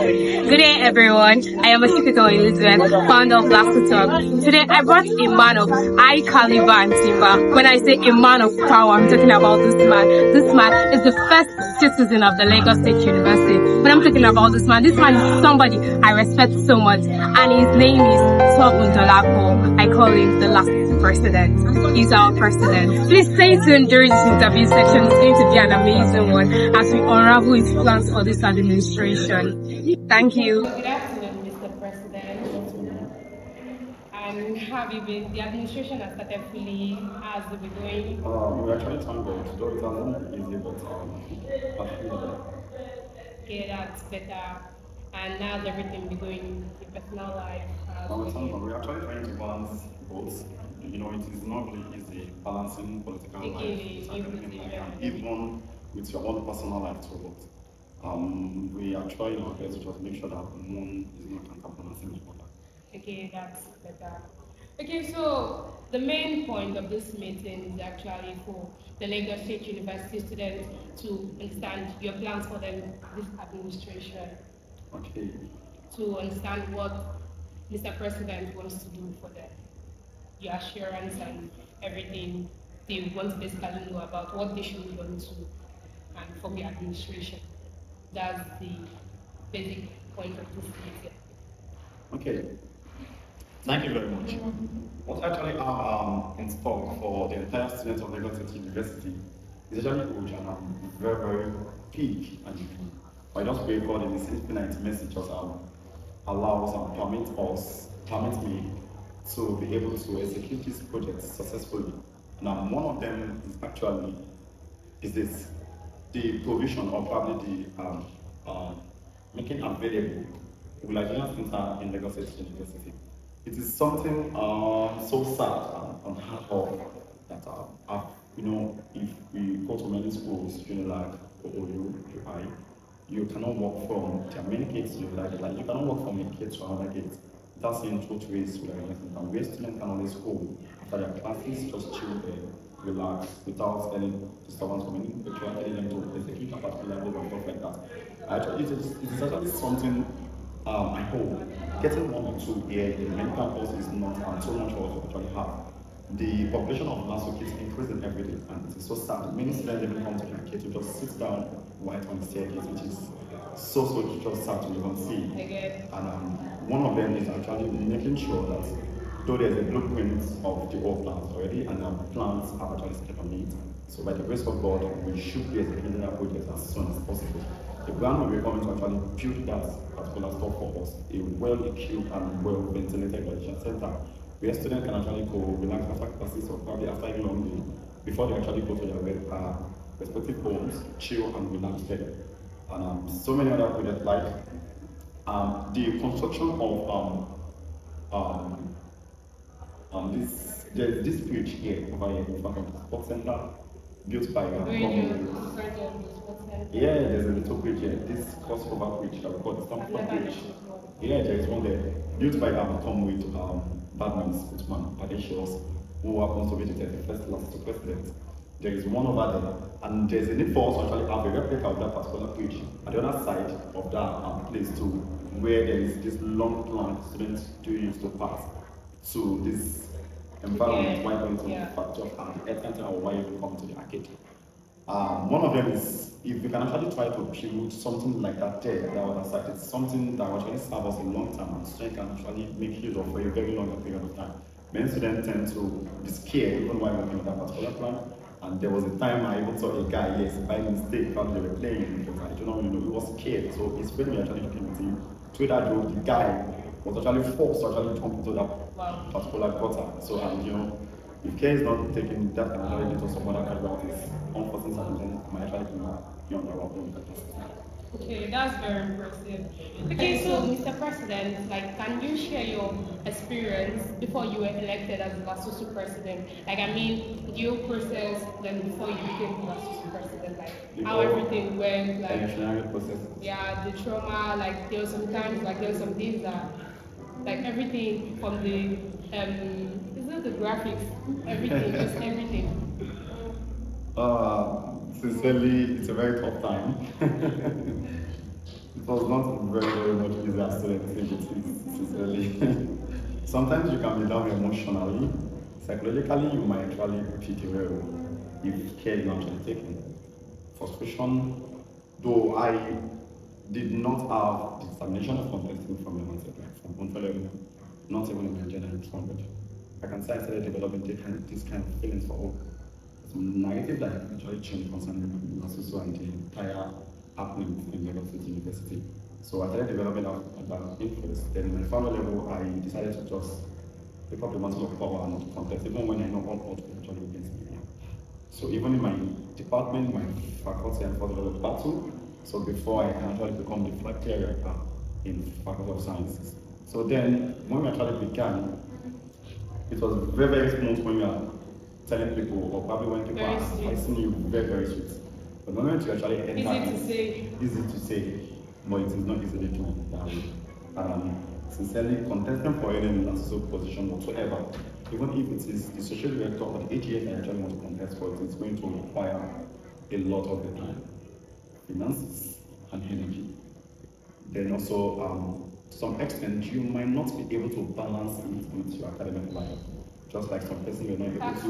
Good day, everyone. I am Ashikito Elizabeth, founder of LASU Talk. Today, I brought a man of high caliber and timber. When I say a man of power, I'm talking about this man. This man is the first citizen of the Lagos State University. When I'm talking about this man is somebody I respect so much, and his name is Tobun. I call him the LASU President. He's our president. Please stay tuned during this interview section. It's going to be an amazing one as we unravel his plans for this administration. Thank you. Good afternoon, Mr. President. And have you been? The administration has started fully. How's it been going? We actually thank God. Though it hasn't easy, but Okay, that's better. And how's everything be going in your personal life? We're actually trying to balance both. You know, it is not really easy balancing political life with academic life, and even with your own personal life too. We are trying our best to just make sure that one is not counterbalancing each other. Okay, that's better. Okay, so the main point of this meeting is actually for the Lagos State University students to understand your plans for this administration. Okay. To understand what Mr. President wants to do for them. Your assurance and everything they want to basically know about what they should move on to and from the administration. That's the basic point of this meeting. Okay. Thank you very much. What actually are in store for the entire students of Lagos State University is actually huge, and I'm very, very big. And I just pray God in His infinite mercy just allows and permit me to be able to execute this project successfully. Now, one of them is actually the provision or probably the making available Nigerian Center in Lagos State University. It is something so sad and hard of that if we go to many schools, like OU, UI, you cannot walk from, there are many kids you like you cannot walk from a gate to another gate without seeing two ways to the Center, where students can always go after their classes, just chill there, relax, without any disturbance from any lecturer telling them to execute a particular way and stuff like that. Actually, it is actually something I hope getting 1 or 2 here in many campuses is not so much what we actually have. The population of LASU kids increasing every day, and it is so sad. Many students even come to their kids to just sit down while on the staircase, which is so just sad to even see. And one of them is actually making sure that though there's a blueprint of the old plans already, and our plans are actually set on it. So by the grace of God, we should be executing that project as soon as possible. The ground will be coming to actually build that particular stuff for us, a well-equipped and well-ventilated graduation center, where students can actually go relax after classes or probably after a long day before they actually go to their respective homes, chill and relax there. And so many other projects like the construction of this bridge here over here in front of the sports center built by there's a little bridge here. This crossover bridge that we call the Stamford Bridge. Yeah, there is one there built by Comrade Badman's footman, Padishos, who happens to be the 31st LASU President. There is one over there, and there's a need for us to actually have a replica of that particular bridge at the other side of that place too, where there is this long plan students do use to pass to this environment while going to the factory and the center or while you come to the arcade. One of them is if we can actually try to build something like that there, the other side, it's something that will actually serve us a long time and students can actually make use of for a very long period of time. Many students tend to be scared even while working on that particular plan. And there was a time I even saw a guy, by mistake, while they were playing, because I do not really know, he was scared. So it's when we actually looking at him, through that door, the guy was actually forced to actually jump into that particular gutter. So, if care is not taken, that can actually lead to some other casualties. Unforeseen circumstances might actually be beyond our own. Okay, that's very impressive. Okay, so Mr. President, can you share your experience before you were elected as LASUSU President? The whole process, then before you became LASUSU President, how everything went, the trauma, there were some times, there were some days that, everything from the, the graphics, everything, just everything. Sincerely, it's a very tough time. It was not very, very much easy as students, sincerely. Sometimes you can be down emotionally. Psychologically, you might actually pretty well if care is not actually taken. Frustration, though I did not have the determination of contesting from the mindset, like from one level, not even in my general language. I can say I started developing this kind of feelings for all. Some negative that actually changed concerning LASUSU and the entire happenings in Lagos State University. So I started developing that interest. Then in my final level, I decided to just pick up the mantle of power and not contest, even when I know all odds were actually against me. So even in my department, my faculty, and fought a lot of battle. So before I can actually become the flag carrier in Faculty of Sciences. So then, when we actually began, it was very, very smooth when you are telling people, or probably when people are advising you, very, very sweet. But the moment you actually enter, easy to say, but it is not easy to do that way. Sincerely, contesting for any LASUSU position whatsoever, even if it is the social director or the AGS I actually want to contest for, it is going to require a lot of the time, finances, and energy. Then also, to some extent, you might not be able to balance it with your academic life. Just like some person you're not able to.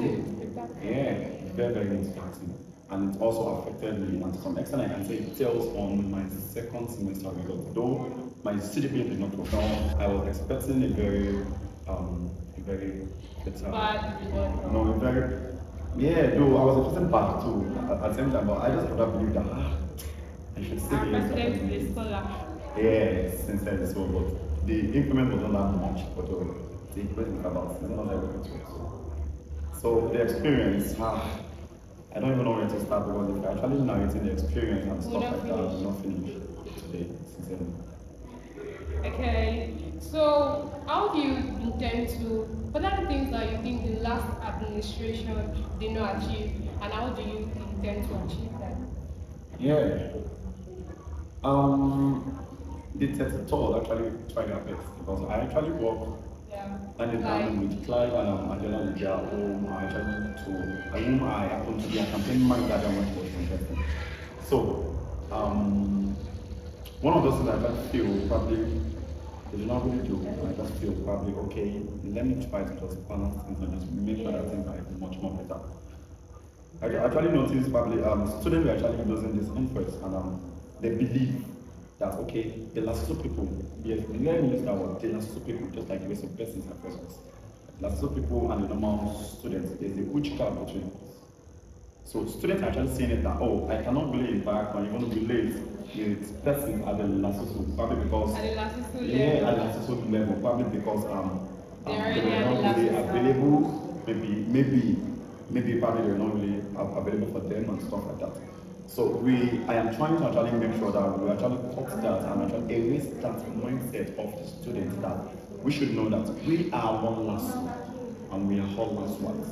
Yeah, very, very distracting. And it also affected me, and to some extent I can say it tells on my second semester results. Though my CGPA did not perform, I was expecting a very better, yeah, though I was expecting bad too at the same time, but I just could not believe that I should still be able to. Yes, sincerely so, but the increment was not that much, but the increment was about not everything. So the experience, I don't even know where to start because if I actually narrating the experience and stuff like that, I will not finish today, sincerely. Okay, so how do you intend to, what are the things that you think the last administration did not achieve, and how do you intend to achieve that? Yeah. The 33rd actually tried their best because I actually work hand with Clive and Angela Lydia, whom I happen to be a campaign manager that went to contesting. So, one of those things I just feel probably they do not really do. I just feel probably okay. Let me try to just balance things and just make sure that things are much more better. I actually noticed probably students were actually using this interest and they believe that okay, the LASUSU people, yes, let me use that word, the LASUSU people, just like the rest of persons and persons. LASUSU people and the normal students, there's a huge gap between us. So students are actually saying it that, oh, I cannot really interact or even relate with persons at the LASUSU, probably because at the LASUSU level, probably because they were not really available, maybe probably they're not really available for them and stuff like that. So I am trying to actually make sure that we actually cut that and actually erase that mindset of the students that we should know that we are one LASU and we are all LASUans.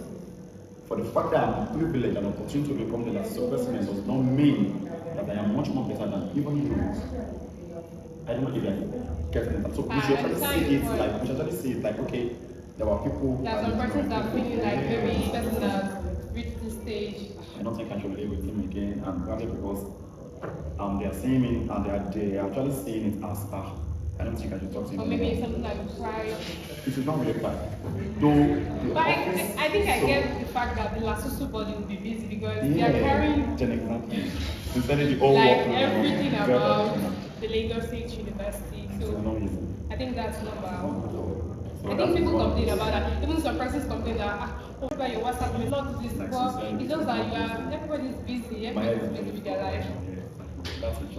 For the fact that I'm privileged and opportunity to become the LASU president does not mean that I am much more better than even you. I don't know if you're getting that. So we should actually see it like, okay, there were people. There are some persons that feel like maybe person that reached this stage. I don't think I should live with him again, and probably because they are seeing me and they are actually seeing it as I don't think I should talk to him. Or maybe it's something like pride. It is not really pride. Though but I think I get the fact that the LASUSU body will be busy because they are carrying instead of the whole like everything about the Lagos State University. So I think that's number one. I think people complain about that. Even some persons complain that over your WhatsApp, you not do this because it's just that everybody's busy, everybody's busy with their life. That's it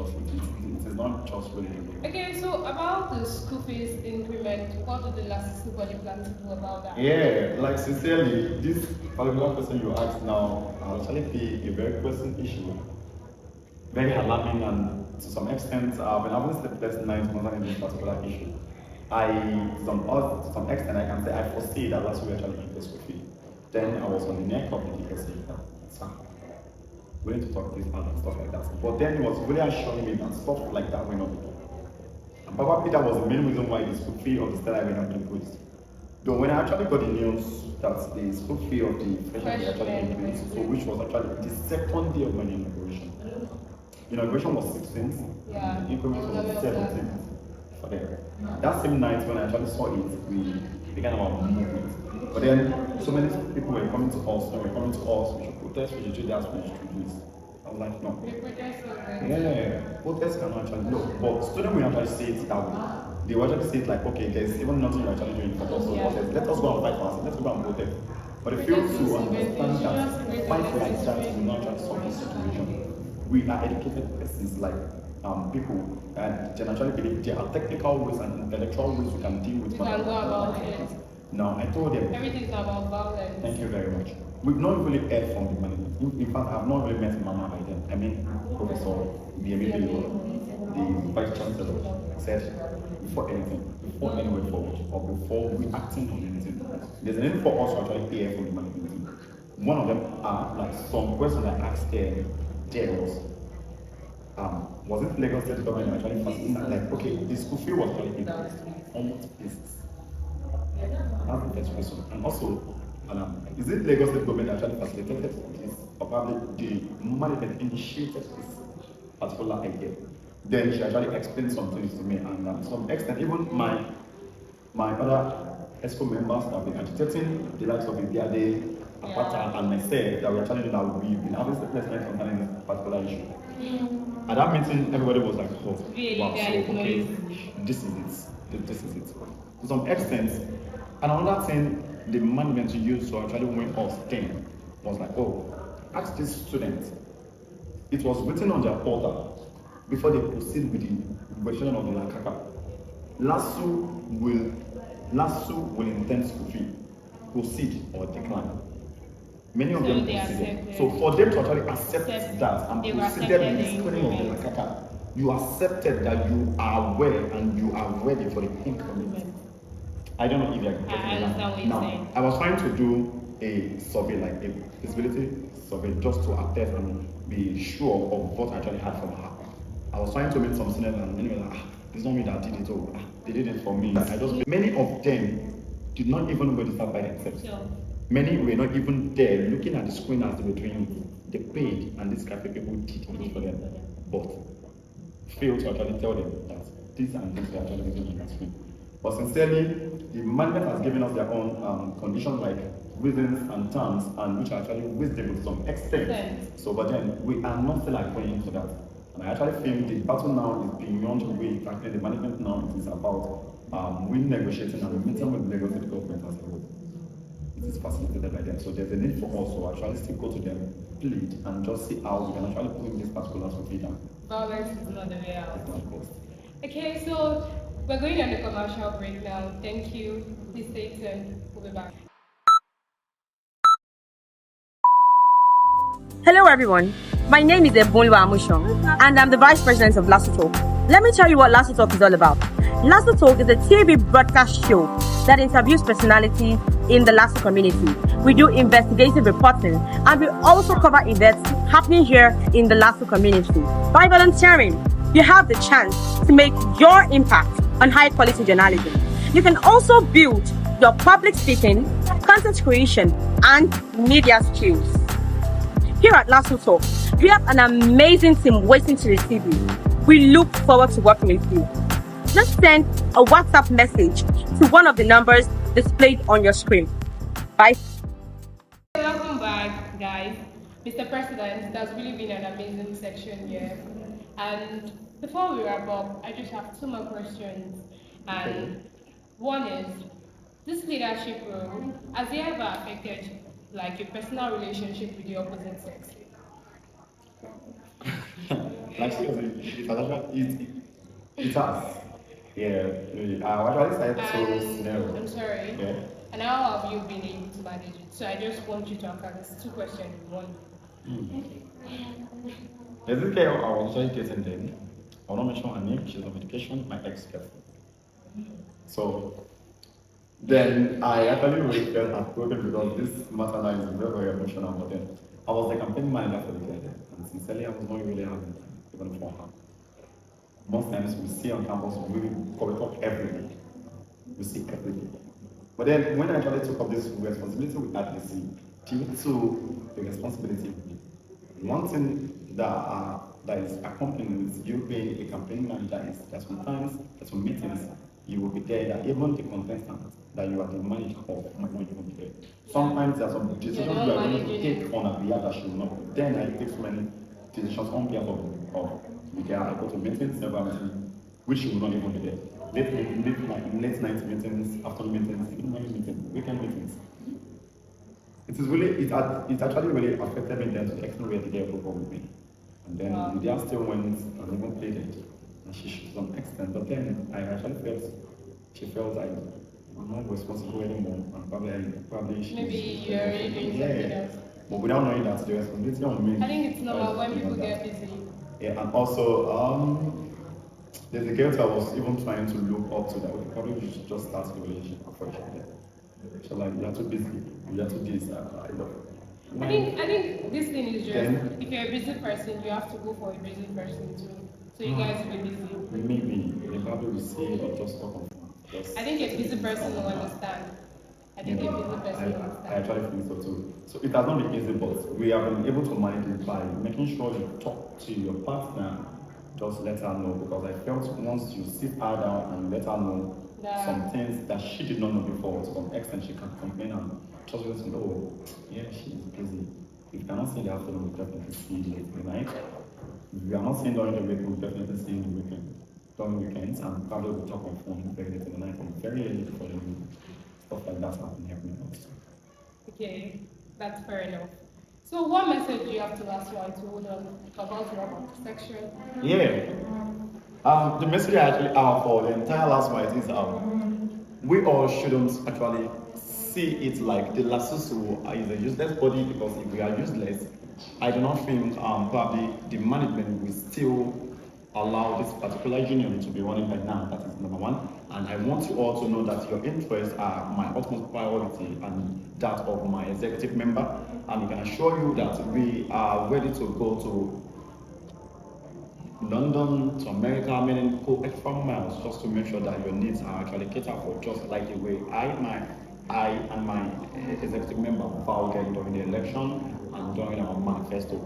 is not just really. Okay, so about the school fees increment, what do the LASUSU body plan to do about that? Yeah, like sincerely, this particular person you asked now actually be a very pressing issue, very alarming, and to some extent, when I was the first 9 months in this particular issue, to some extent, I can say I foresee that last week actually increased school fee. Then I was on the neck of the DSC. We need to talk this out and stuff like that. But then it was really assuring me that stuff like that will not be done. And probably that was the main reason why the school fee of the Stella will not increased. Though when I actually got the news that the school fee of the freshman actually increased, so which was actually the second day of my inauguration, inauguration was 16th, Yeah. and the increment was 17th. For them. That same night when I actually saw it, we began our movement. But then so many people were coming to us, we should protest, we should do that, we should do this. I was like, no. Yeah, protest cannot actually no. But students will actually say it that way. They will actually say it like, okay, there's even nothing you're actually doing for us. So let us go and fight for us, let's go and protest. But they fail to understand that fight like that will not actually solve the situation. We are educated persons like people and generally believe there are technical ways and intellectual ways we can deal with can go about it. Now I told them Everything is about violence. thank you very much. We've not really heard from the management. In fact, I've not really met Mama by then. I mean Professor BMB, the Vice Chancellor, said before anything, before any way forward, or before we acting on anything, there's a need for us to actually hear from the management. One of them are like some questions I asked them there was it Lagos State government actually facilitated like okay, the school fee was actually increased on what basis? That's the first question. And also, is it Lagos State government actually facilitated this, or probably the management initiated this particular idea? Then she actually explained some things to me, and to some extent, even my other ESCO members have been agitating the likes of Ibiade, Apata, and myself that we actually know that we've been having statements concerning this particular issue. At that meeting, everybody was like, oh, wow, so okay, this is it. This is it. To some extent, and another thing the management used to actually win us then was like, oh, ask these students. It was written on their portal before they proceed with the question of the Lakaka. LASU will intend school fee, proceed or decline. Many of them proceeded. So for them to actually accept that and proceeded with the screening of the Lakaka, you accepted that you are aware and you are ready for the increment. I don't know if you are getting that. Now, I was trying to do a survey, like a feasibility survey, just to attest and be sure of what I actually had from her. I was trying to meet some students and many were like, it's not me that did it, oh, they did it for me. Many of them did not even register by themselves. Sure. Many were not even there looking at the screen as they were doing it. They paid and these cafe people did it for them, but failed to actually tell them that these and these were actually written on the screen. But sincerely, the management has given us their own conditions like reasons and terms, and which are actually wisdom to some extent. So, but then we are not still agreeing to that. And I actually feel the battle now is beyond the way actually the management now it is about we negotiating and meeting with the Lagos State government as a whole. It is facilitated by them. So there's a need for us to actually still go to them, plead, and just see how we can actually put this particular solution down. Violence is not the way out. Okay, so we're going on a commercial break now. Thank you. Please stay tuned. We'll be back. Hello everyone, my name is Ebonwa Amushong and I'm the Vice President of LASU Talk. Let me tell you what LASU Talk is all about. LASU Talk is a TV broadcast show that interviews personalities in the LASU community. We do investigative reporting and we also cover events happening here in the LASU community. By volunteering, you have the chance to make your impact on high quality journalism. You can also build your public speaking, content creation and media skills. Here at LASU Talk, we have an amazing team waiting to receive you. We look forward to working with you. Just send a WhatsApp message to one of the numbers displayed on your screen. Bye. Welcome back, guys. Mr. President, that's really been an amazing section here. And before we wrap up, I just have two more questions. And one is, this leadership role, has it ever affected like your personal relationship with the opposite sex? Like seriously, it has. Yeah, really. I actually started to scenario. I'm sorry. Yeah. And how have you been able to manage it? So I just want you to answer this two questions in one. There's this girl I was just getting then. I will not mention her name, she's on medication, my ex-girlfriend. So then I actually really felt heartbroken because this matter now is very, very emotional. But then I was the campaign manager for the girl then, and sincerely I was not really having time even for her. Most times we see on campus, we talk every day. We see every day. But then when I actually took up this responsibility with RDC, due to the responsibility, one thing that that is accompanying with you being a campaign manager is that sometimes at some meetings you will be there that even the contestants that you are the manager of might not even be there. Sometimes there are some decisions you are going to take on a behalf that should not be. Then I take so many decisions on behalf of the girl. I go to meetings, several meetings, which she will not even be there. Late night meetings, afternoon meetings, even morning meetings, weekend meetings. It is really, it actually really affected me then to the extent where the girl broke up with me. And then the girl still went and even played it. And she should some extent. But then I actually felt, she felt like I'm not responsible anymore. And probably she maybe you're already doing something else. But without knowing that the responsibility on me. I think it's normal when people get busy. Yeah, and also, there's a girl that I was even trying to look up to that we probably should just start the relationship afresh. So like, you're too busy, you're too this, I think this thing is just, if you're a busy person, you have to go for a busy person too. So you guys will be busy. Maybe, they probably will say or just talk on phone. I think a busy person will understand. I think a busy person will understand. I actually think so too. So it has not been easy, but we have been able to manage it by making sure you talk to your partner, just let her know, because I felt once you sit her down and let her know some things that she did not know before, to some extent she can complain and just listen, oh, yeah, she's busy. If you cannot see in the afternoon, we definitely see late in the night. If you are not seeing during the week, we'll definitely see in the weekend. During weekends, and probably we'll talk on phone very late in the night, from very early before the week. Stuff like that's happening also. Okay, that's fair enough. So what message do you have to LASU to hold on about your section? Yeah. The message I actually have for the entire LASU is we all shouldn't actually see it like the LASUSU is a useless body, because if we are useless, I do not think probably the management will still allow this particular union to be running right now. That is number one. And I want you all to know that your interests are my utmost priority and that of my executive member. And I can assure you that we are ready to go to London, to America, meaning go extra miles just to make sure that your needs are actually catered for, just like the way I and my executive member vowed during the election and during our manifesto.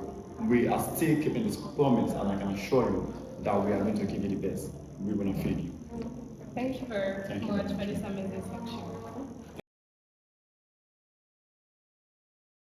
We are still keeping this promise, and I can assure you that we are going to give you the best. We will not fail you. Thank you very much for this amazing section.